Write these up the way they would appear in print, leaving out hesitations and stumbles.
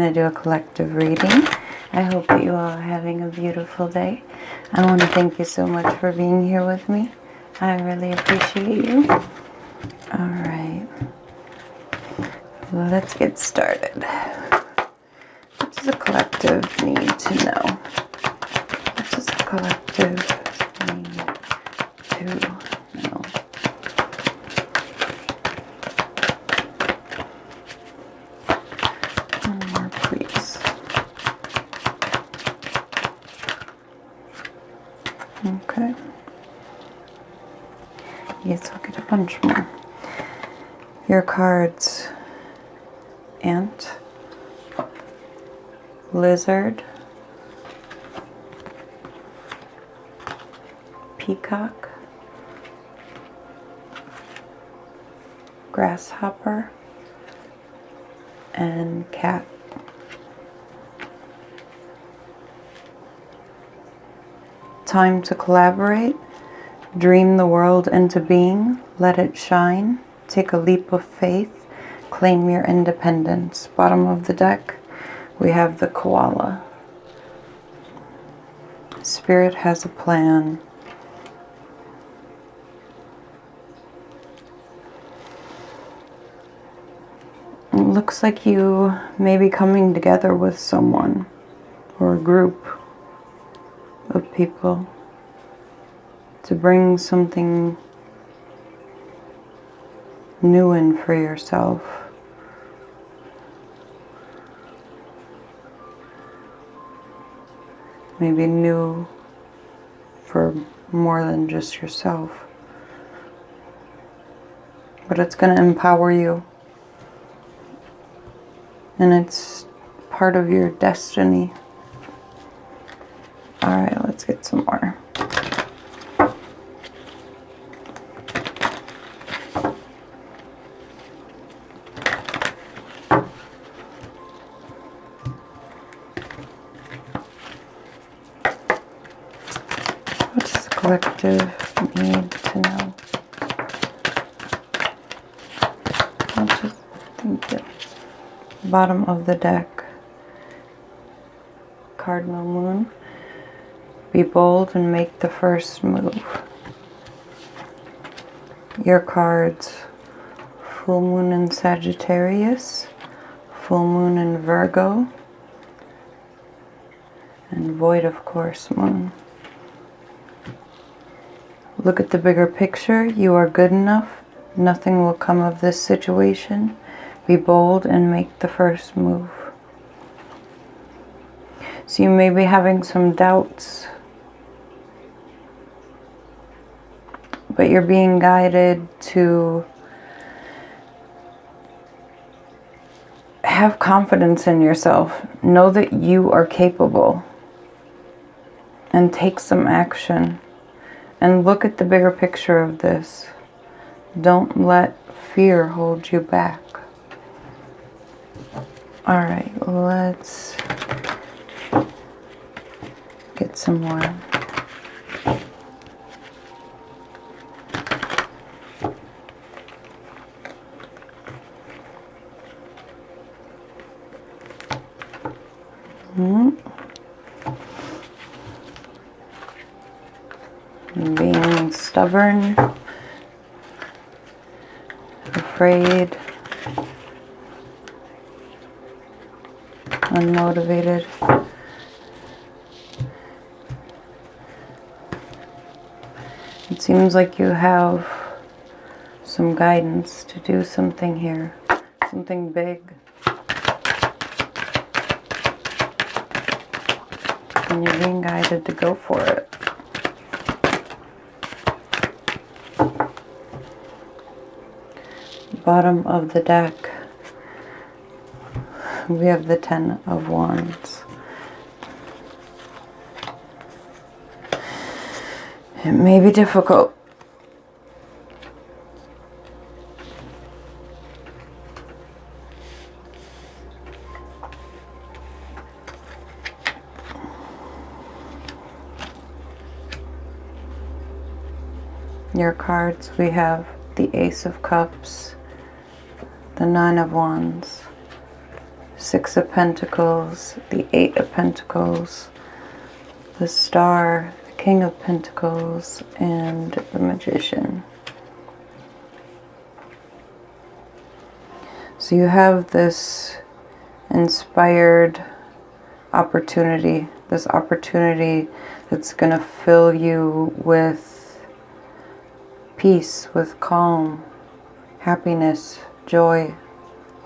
to do a collective reading. I hope that you all are having a beautiful day. I want to thank you so much for being here with me. I really appreciate you. Alright. Let's get started. What does a collective need to know? What does a collective need to know? One more, please. Okay. Yes, I'll get a bunch more. Your cards: ant, lizard, peacock, grasshopper, and cat. Time to collaborate. Dream the world into being. Let it shine. Take a leap of faith. Claim your independence. Bottom of the deck, we have the koala. Spirit has a plan. It looks like you may be coming together with someone or a group of people to bring something new in for yourself. Maybe new for more than just yourself. But it's going to empower you. And it's part of your destiny. Alright, let's get some more. What does the collective need to know? I'll just think it. Bottom of the deck, Cardinal Moon. Be bold and make the first move. Your cards: full moon in Sagittarius, full moon in Virgo, and void of course moon. Look at the bigger picture. You are good enough. Nothing will come of this situation. Be bold and make the first move. So you may be having some doubts, but you're being guided to have confidence in yourself. Know that you are capable and take some action. And look at the bigger picture of this. Don't let fear hold you back. Alright, let's get some more. Being stubborn, afraid, unmotivated. It seems like you have some guidance to do something here, something big. And you're being guided to go for it. Bottom of the deck, we have the Ten of Wands. It may be difficult. Your cards, we have the Ace of Cups, the Nine of Wands, Six of Pentacles, the Eight of Pentacles, the Star, the King of Pentacles, and the Magician. So you have this inspired opportunity, this opportunity that's going to fill you with peace, with calm, happiness, joy,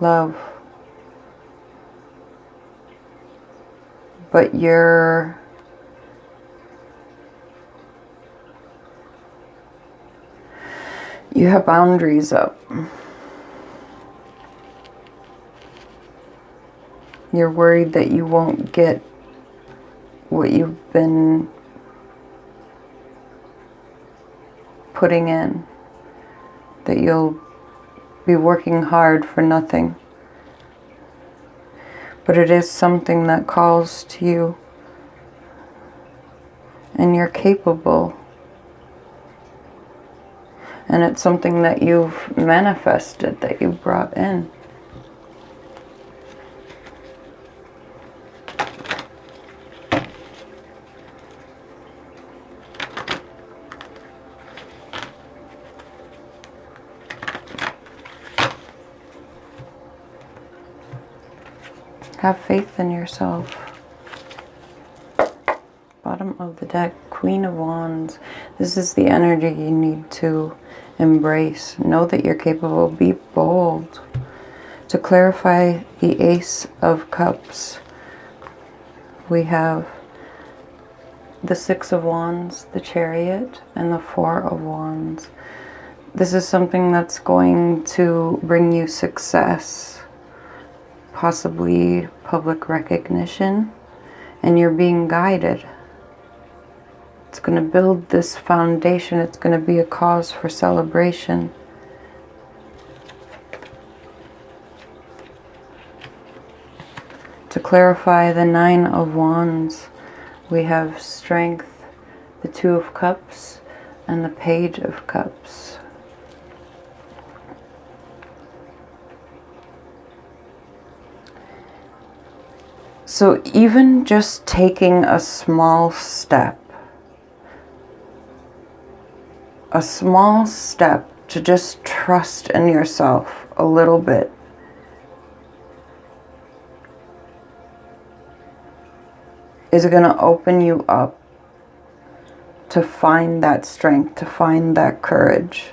love. But you have boundaries up. You're worried that you won't get what you've been putting in, that you'll be working hard for nothing. But it is something that calls to you, and you're capable. And it's something that you've manifested, that you brought in. Have faith in yourself. Bottom of the deck, Queen of Wands. This is the energy you need to embrace. Know that you're capable. Be bold. To clarify the Ace of Cups, we have the Six of Wands, the Chariot, and the Four of Wands. This is something that's going to bring you success. Possibly public recognition, and you're being guided. It's going to build this foundation. It's going to be a cause for celebration. To clarify the Nine of Wands, we have Strength, the Two of Cups, and the Page of Cups. So even just taking a small step to just trust in yourself a little bit, is going to open you up to find that strength, to find that courage.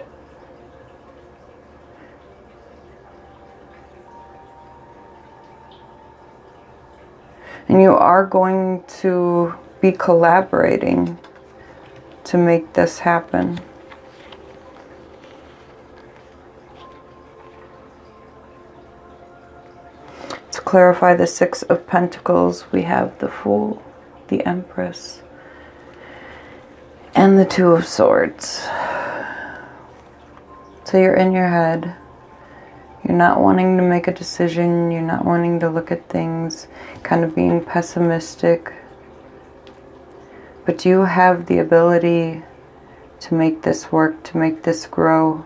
And you are going to be collaborating to make this happen. To clarify the Six of Pentacles, we have the Fool, the Empress, and the Two of Swords. So you're in your head. You're not wanting to make a decision. You're not wanting to look at things, kind of being pessimistic. But you have the ability to make this work, to make this grow.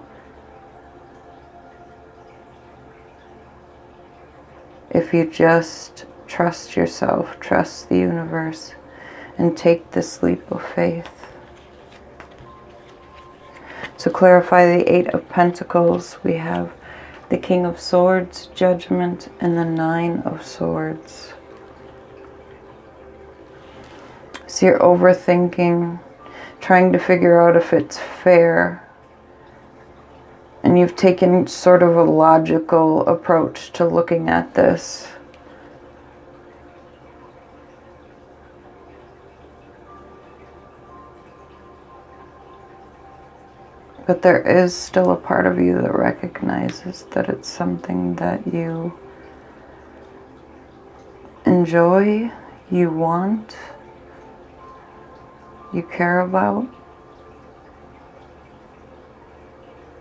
If you just trust yourself, trust the universe, and take this leap of faith. To clarify the Eight of Pentacles, we have the King of Swords, Judgment, and the Nine of Swords. So you're overthinking, trying to figure out if it's fair. And you've taken sort of a logical approach to looking at this. But there is still a part of you that recognizes that it's something that you enjoy, you want, you care about.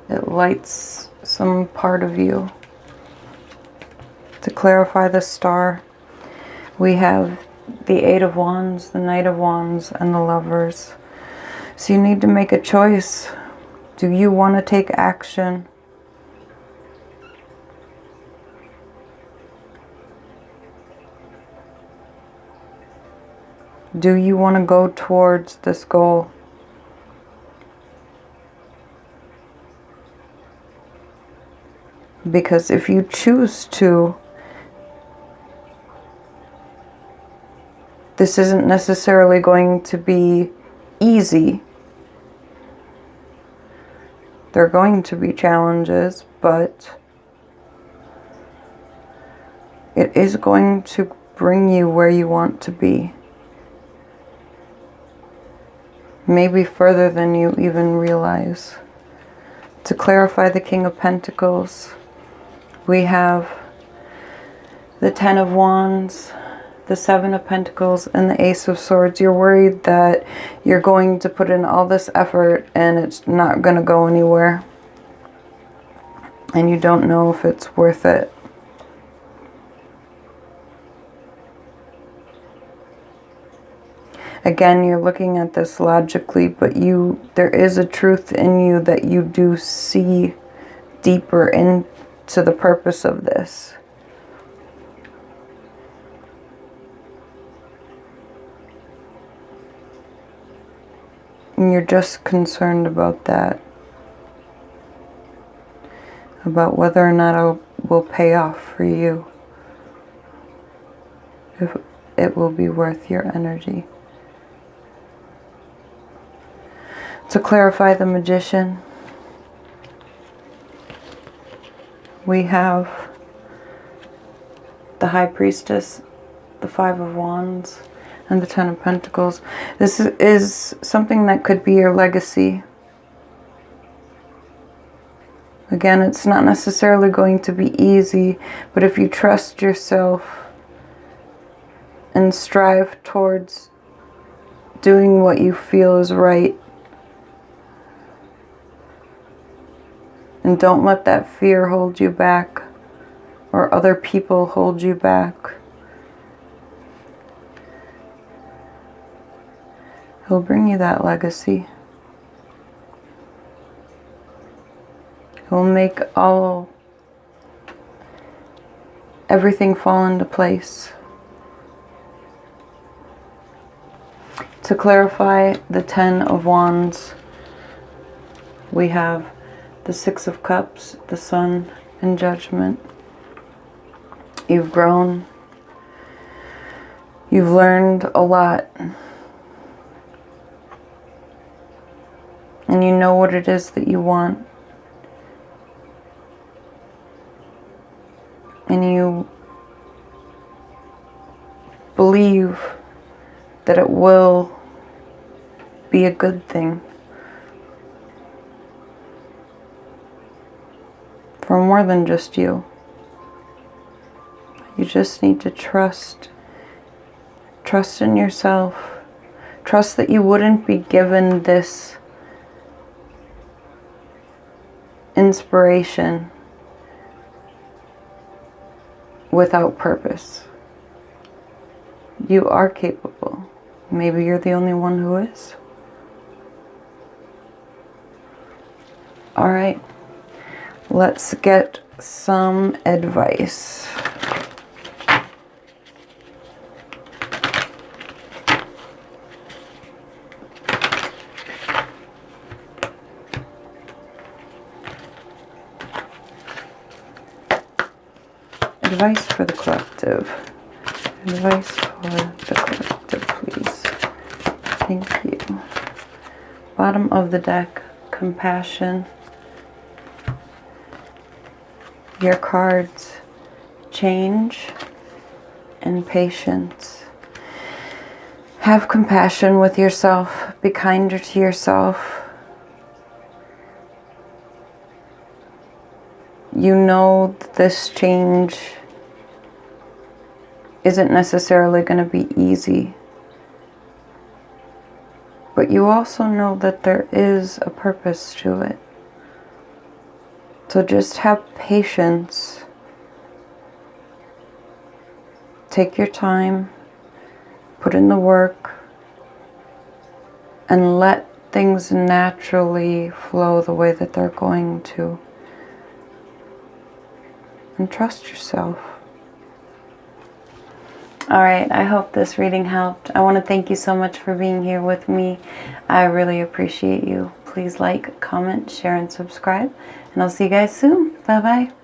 It lights some part of you. To clarify the Star, we have the Eight of Wands, the Knight of Wands, and the Lovers. So you need to make a choice. Do you want to take action? Do you want to go towards this goal? Because if you choose to, this isn't necessarily going to be easy. There are going to be challenges, but it is going to bring you where you want to be. Maybe further than you even realize. To clarify the King of Pentacles, we have the Ten of Wands, the Seven of Pentacles, and the Ace of Swords. You're worried that you're going to put in all this effort and it's not going to go anywhere. And you don't know if it's worth it. Again, you're looking at this logically, but there is a truth in you that you do see deeper into the purpose of this. And you're just concerned about that. About whether or not it will pay off for you. If it will be worth your energy. To clarify the Magician, we have the High Priestess, the Five of Wands, and the Ten of Pentacles. This is something that could be your legacy. Again, it's not necessarily going to be easy, but if you trust yourself and strive towards doing what you feel is right, and don't let that fear hold you back, or other people hold you back, he'll bring you that legacy. He'll make everything fall into place. To clarify the Ten of Wands, we have the Six of Cups, the Sun, and Judgment. You've grown. You've learned a lot. And you know what it is that you want. And you believe that it will be a good thing. For more than just you. You just need to trust. Trust in yourself. Trust that you wouldn't be given this inspiration without purpose. You are capable. Maybe you're the only one who is. All right. Let's get some advice. Advice for the collective. Advice for the collective, please. Thank you. Bottom of the deck, compassion. Your cards, change and patience. Have compassion with yourself. Be kinder to yourself. You know that this change isn't necessarily going to be easy. But you also know that there is a purpose to it. So just have patience. Take your time. Put in the work. And let things naturally flow the way that they're going to. And trust yourself. Alright, I hope this reading helped. I want to thank you so much for being here with me. I really appreciate you. Please like, comment, share, and subscribe. And I'll see you guys soon. Bye-bye.